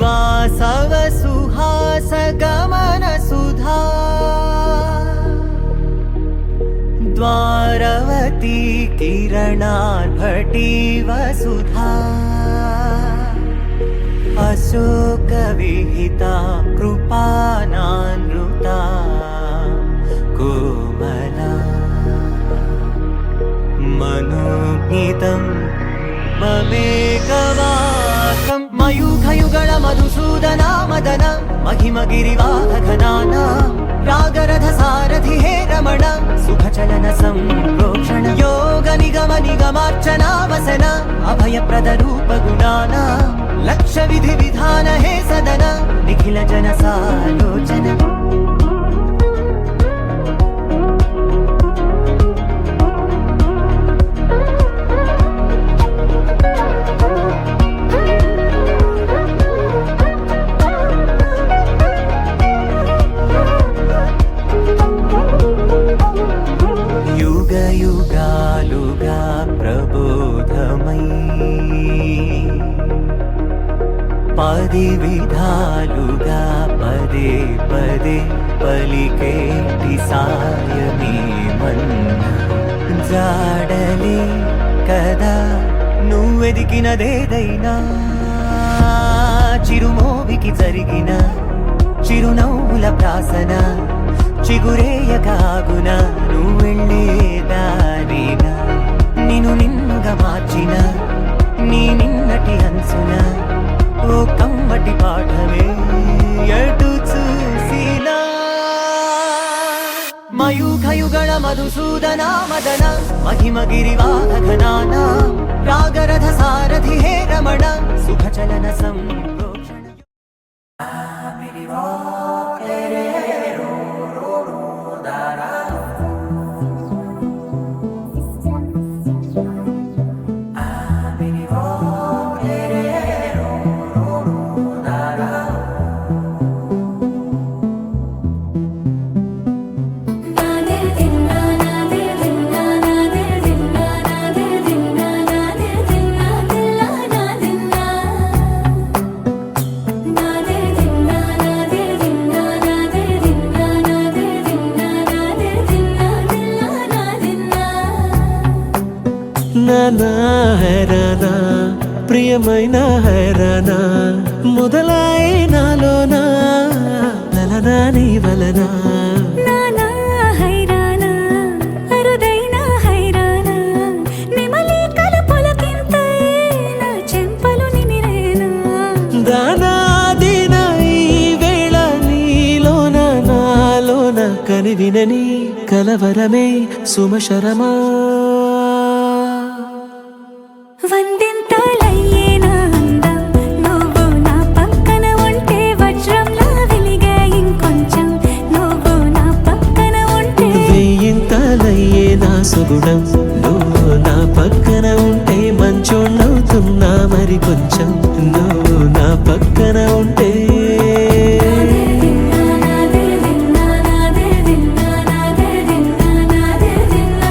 वासव सुहास गमन सुधा द्वारवती किरणार्भटी वसुधा अशोक विहिता कृपानानृता कोमला मनोज्ञितं ममेकवाकं मयूखयुगल मधुसूदना मदन महिमगिरिवाहघनाना रागरथ सारथि हे रमण सुखचलन संप्रोक्षण योग निगम निगमार्चना वसन अभयप्रद रूप गुणाना लक्ष्य विधि विधान हे सदन निखिल जन सालोचन युग युगालुगा प्रबोधमयी पदि विधालुगा पदे पदे पलिकेटि सायमे मन्न जाडले कदा నువ్వెదికినదేదైనా చిరుమోవికి జరిగిన చిరునవ్వుల ప్రాసన చిగురేయకాగున నువ్వెళ్ళేదానేనా నిన్ను నిన్నుగా మార్చిన నీ నిన్నటి అంచున ఓ కమ్మటి పాఠమే ఎటు చూసినా మయూఖయుగళ మధుసూదన మదన महिमगिरिवाहघनाना रागरथ सारथि हे रमण सुखचलन संप्रोक्षण నానా హైరానా ప్రియమైన హైరానా మొదలాయి నాలోనా లలనా నీ వలనా నానా హైరానా అరుదైన హైరానా నెమలి కలుపులకింతై నా చెంపలు నిమిరేనా దానాదిన ఈ వేళ నీలోన నాలోన కనివినని కలవరమే సుమశరమా వందింతలయ్యేనా అందం నువ్వు నా పక్కన ఉంటే వజ్రంలా వెలిగే ఇంకొంచెం నువ్వు నా పక్కన ఉంటే వెయ్యింతలయ్యే నా సుగుణం నువ్వు నా పక్కన ఉంటే మంచోళ్ళవుతున్నా మరి కొంచెం నువ్వు నా పక్కన ఉంటే నాదే దిన్నా నాదే దిన్నా నాదే దిన్నా నాదే దిన్నా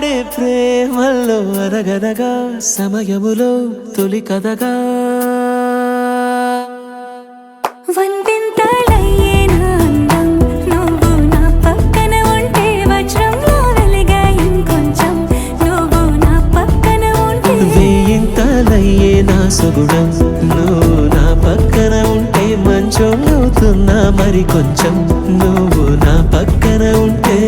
ఆడే ప్రేమల్లో అరగదగా సమయములో తొలి కథగా వందింతలయ్యే నా అందం నువ్వు నా పక్కన ఉంటే వజ్రంలో వెలిగే ఇంకొంచెం నువ్వు నా పక్కన ఉంటే వేయింతలయ్యే నా సుగుణం నువ్వు నా పక్కన ఉంటే మంచోళ్ళవుతున్నా మరి కొంచెం నువ్వు నా పక్కన ఉంటే